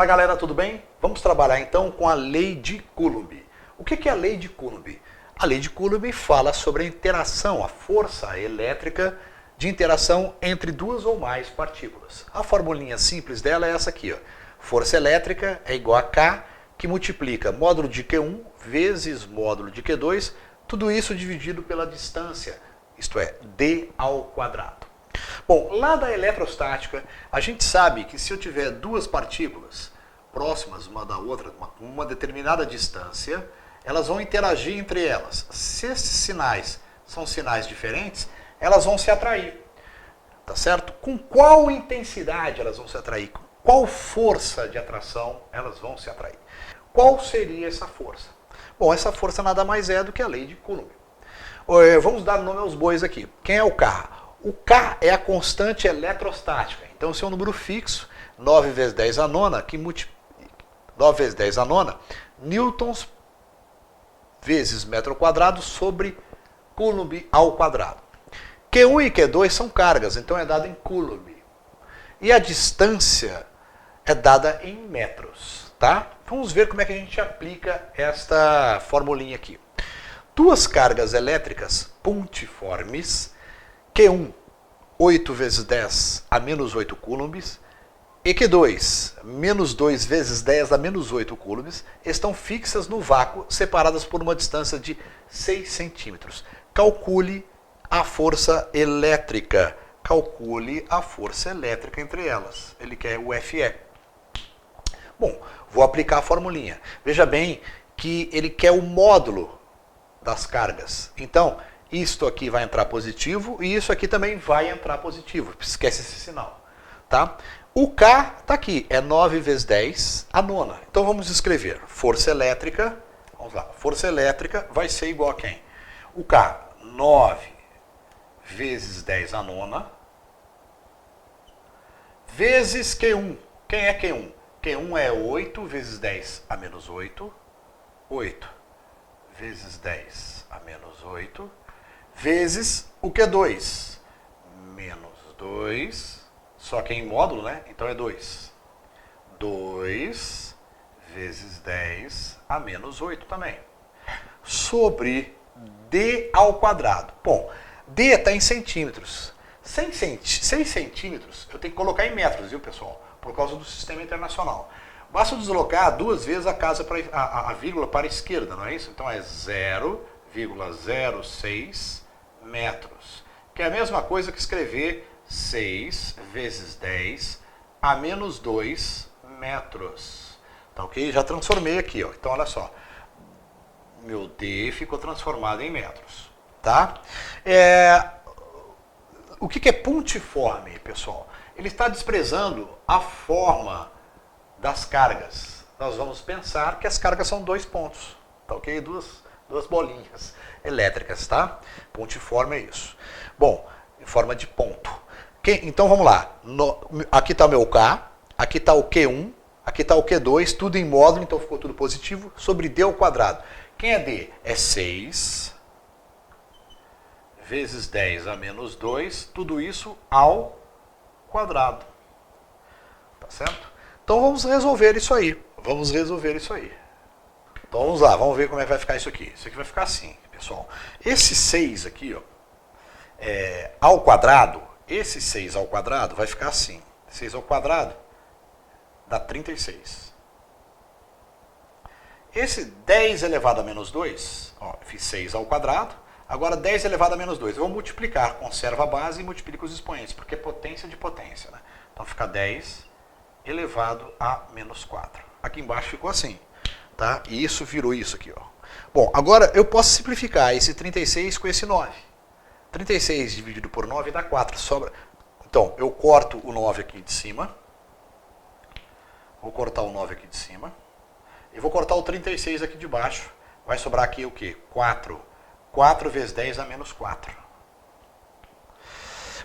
Fala galera, tudo bem? Vamos trabalhar então com a lei de Coulomb. O que é a lei de Coulomb? A lei de Coulomb fala sobre a interação, a força elétrica de interação entre duas ou mais partículas. A formulinha simples dela é essa aqui, ó. Força elétrica é igual a K, que multiplica módulo de Q1 vezes módulo de Q2, tudo isso dividido pela distância, isto é, d ao quadrado. Bom, lá da eletrostática, a gente sabe que se eu tiver duas partículas próximas uma da outra, uma determinada distância, elas vão interagir entre elas. Se esses sinais são sinais diferentes, elas vão se atrair. Tá certo? Com qual intensidade elas vão se atrair? Qual força de atração elas vão se atrair? Qual seria essa força? Bom, essa força nada mais é do que a lei de Coulomb. Vamos dar nome aos bois aqui. Quem é o K? O K é a constante eletrostática. Então, esse é um número fixo, 9 vezes 10 a nona, 9 vezes 10 a nona, newtons vezes metro quadrado sobre Coulomb ao quadrado. Q1 e Q2 são cargas, então é dado em Coulomb. E a distância é dada em metros, tá? Vamos ver como é que a gente aplica esta formulinha aqui. Duas cargas elétricas pontiformes, Q1, 8 vezes 10 a menos 8 coulombs, e Q2, menos 2 vezes 10 a menos 8 coulombs, estão fixas no vácuo, separadas por uma distância de 6 centímetros. Calcule a força elétrica. Calcule a força elétrica entre elas. Ele quer o FE. Bom, vou aplicar a formulinha. Veja bem que ele quer o módulo das cargas. Então, isto aqui vai entrar positivo e isso aqui também vai entrar positivo. Esquece esse sinal. Tá? O K está aqui, é 9 vezes 10 a nona. Então vamos escrever força elétrica. Vamos lá, força elétrica vai ser igual a quem? O K, 9 vezes 10 a nona, vezes Q1. Quem é Q1? Q1 é 8 vezes 10 a menos 8. 8 vezes 10 a menos 8. Vezes o Q2, menos 2, só que é em módulo, né? Então é 2. 2 vezes 10 a menos 8 também. Sobre d ao quadrado. Bom, d está em centímetros. 6 centímetros eu tenho que colocar em metros, viu, pessoal? Por causa do sistema internacional. Basta deslocar duas vezes a vírgula para a esquerda, não é isso? Então é 0,06 metros, que é a mesma coisa que escrever 6 vezes 10 a menos 2 metros. Tá ok? Já transformei aqui, ó. Então olha só, meu D ficou transformado em metros. Tá? O que é pontiforme, pessoal? Ele está desprezando a forma das cargas. Nós vamos pensar que as cargas são dois pontos. Tá ok? Duas bolinhas elétricas, tá? Pontiforme é isso. Bom, em forma de ponto. Então vamos lá. Aqui está o meu K, aqui está o Q1, aqui está o Q2, tudo em módulo, então ficou tudo positivo, sobre D ao quadrado. Quem é D? É 6 vezes 10 a menos 2, tudo isso ao quadrado. Tá certo? Então vamos resolver isso aí. Vamos resolver isso aí. Então vamos lá, vamos ver como é que vai ficar isso aqui. Isso aqui vai ficar assim, pessoal. Esse 6 aqui, ó, ao quadrado, esse 6 ao quadrado vai ficar assim. 6 ao quadrado dá 36. Esse 10 elevado a menos 2, ó, fiz 6 ao quadrado. Agora 10 elevado a menos 2. Eu vou multiplicar, conserva a base e multiplico os expoentes, porque é potência de potência, né? Então fica 10 elevado a menos 4. Aqui embaixo ficou assim. Tá? E isso virou isso aqui. Ó. Bom, agora eu posso simplificar esse 36 com esse 9. 36 dividido por 9 dá 4. Sobra. Então, eu corto o 9 aqui de cima. Vou cortar o 9 aqui de cima. E vou cortar o 36 aqui de baixo. Vai sobrar aqui o quê? 4. 4 vezes 10 dá menos 4.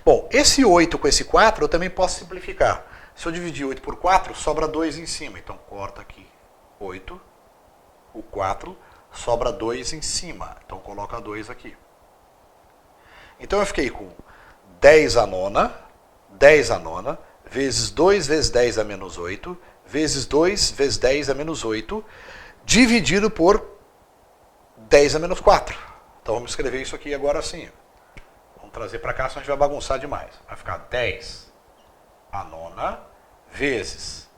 Bom, esse 8 com esse 4 eu também posso simplificar. Se eu dividir 8 por 4, sobra 2 em cima. Então, corta aqui 8. O 4, sobra 2 em cima. Então, coloca 2 aqui. Então, eu fiquei com 10 a nona, 10 a nona, vezes 2 vezes 10 a menos 8, vezes 2 vezes 10 a menos 8, dividido por 10 a menos 4. Então vamos escrever isso aqui agora assim. Vamos trazer para cá, senão a gente vai bagunçar demais. Vai ficar 10 a nona vezes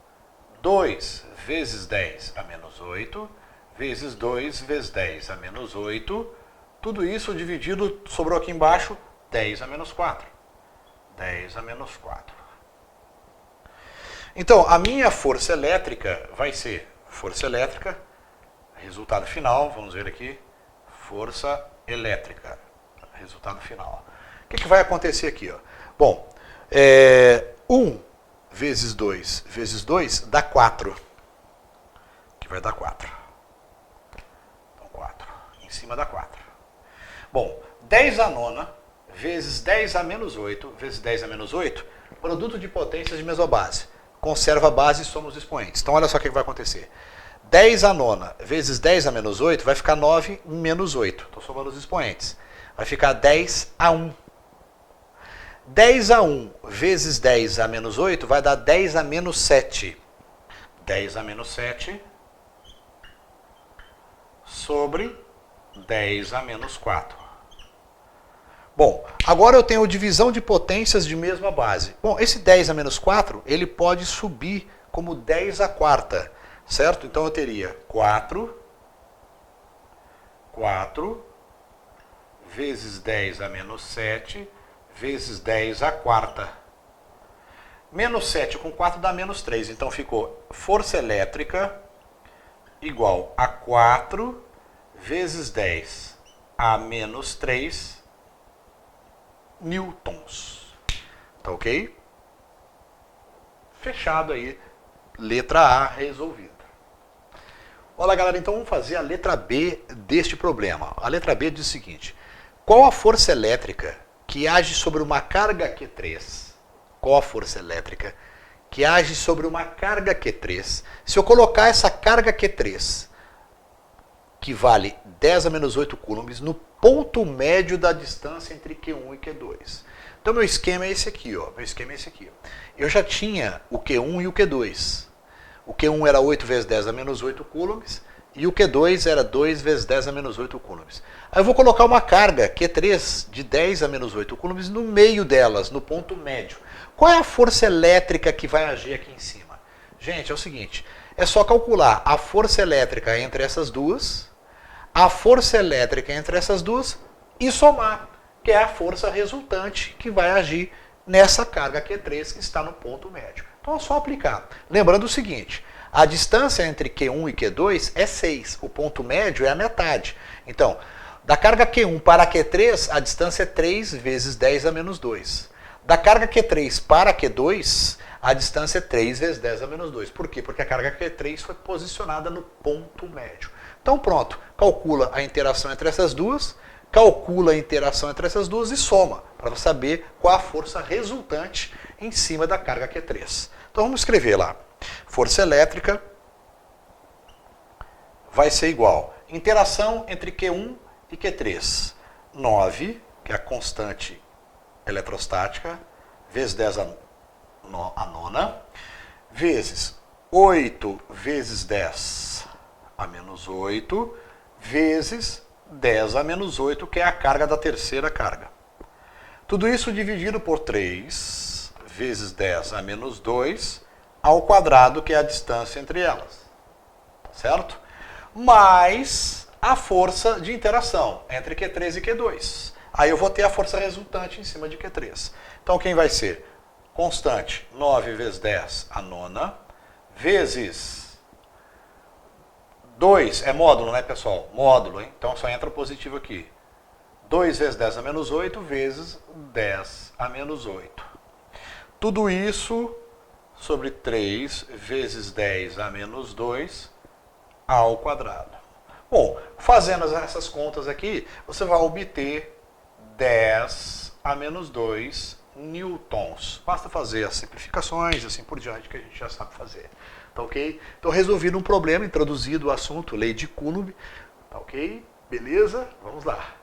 2 vezes 10 a menos 8, vezes 2 vezes 10 a menos 8, tudo isso dividido, sobrou aqui embaixo, 10 a menos 4. 10 a menos 4. Então, a minha força elétrica vai ser força elétrica, resultado final, vamos ver aqui, força elétrica, resultado final. O que vai acontecer aqui? Ó? Bom, 1 vezes 2 dá 4, que vai dar 4. Então, 4, em cima dá 4. Bom, 10 a nona vezes 10 a menos 8 vezes 10 a menos 8, produto de potências de mesobase. Conserva a base e soma os expoentes. Então, olha só o que vai acontecer. 10 a nona vezes 10 a menos 8 vai ficar 9 menos 8. Estou somando os expoentes. Vai ficar 10 a 1. 10 a 1 vezes 10 a menos 8 vai dar 10 a menos 7. 10 a menos 7 sobre 10 a menos 4. Bom, agora eu tenho divisão de potências de mesma base. Bom, esse 10 a menos 4, ele pode subir como 10 a quarta, certo? Então eu teria 4 vezes 10 a menos 7 vezes 10 a quarta. Menos 7 com 4 dá menos 3. Então ficou força elétrica igual a 4 vezes 10 a menos 3 newtons. Tá ok? Fechado aí. Letra A resolvida. Olha, galera, então vamos fazer a letra B deste problema. A letra B diz o seguinte. Qual a força elétrica que age sobre uma carga Q3? Qual a força elétrica que age sobre uma carga Q3? Se eu colocar essa carga Q3, que vale 10 a menos 8 coulombs, no ponto médio da distância entre Q1 e Q2. Então, meu esquema é esse aqui. Ó. Eu já tinha o Q1 e o Q2. O Q1 era 8 vezes 10 a menos 8 coulombs e o Q2 era 2 vezes 10 a menos 8 coulombs. Aí eu vou colocar uma carga Q3 de 10 a menos 8 coulombs no meio delas, no ponto médio. Qual é a força elétrica que vai agir aqui em cima? Gente, é o seguinte, é só calcular a força elétrica entre essas duas, a força elétrica entre essas duas e somar, que é a força resultante que vai agir nessa carga Q3 que está no ponto médio. Então é só aplicar. Lembrando o seguinte, a distância entre Q1 e Q2 é 6, o ponto médio é a metade. Então, da carga Q1 para Q3, a distância é 3 vezes 10 a menos 2. Da carga Q3 para Q2, a distância é 3 vezes 10 a menos 2. Por quê? Porque a carga Q3 foi posicionada no ponto médio. Então pronto, calcula a interação entre essas duas, e soma, para saber qual a força resultante em cima da carga Q3. Então vamos escrever lá. Força elétrica vai ser igual. Interação entre Q1 e Q3. 9, que é a constante eletrostática, vezes 10 a nona, vezes 8 vezes 10 a menos 8, vezes 10 a menos 8, que é a carga da terceira carga. Tudo isso dividido por 3, vezes 10 a menos 2, ao quadrado, que é a distância entre elas. Certo? Mais a força de interação entre Q3 e Q2. Aí eu vou ter a força resultante em cima de Q3. Então quem vai ser? Constante, 9 vezes 10 a nona, vezes 2, é módulo, né, pessoal? Módulo, hein? Então só entra o positivo aqui. 2 vezes 10 a menos 8, vezes 10 a menos 8. Tudo isso sobre 3 vezes 10 a menos 2 ao quadrado. Bom, fazendo essas contas aqui, você vai obter 10 a menos 2 newtons. Basta fazer as simplificações e assim por diante, que a gente já sabe fazer. Tá ok? Então, resolvido um problema, introduzido o assunto, lei de Coulomb. Tá ok? Beleza? Vamos lá.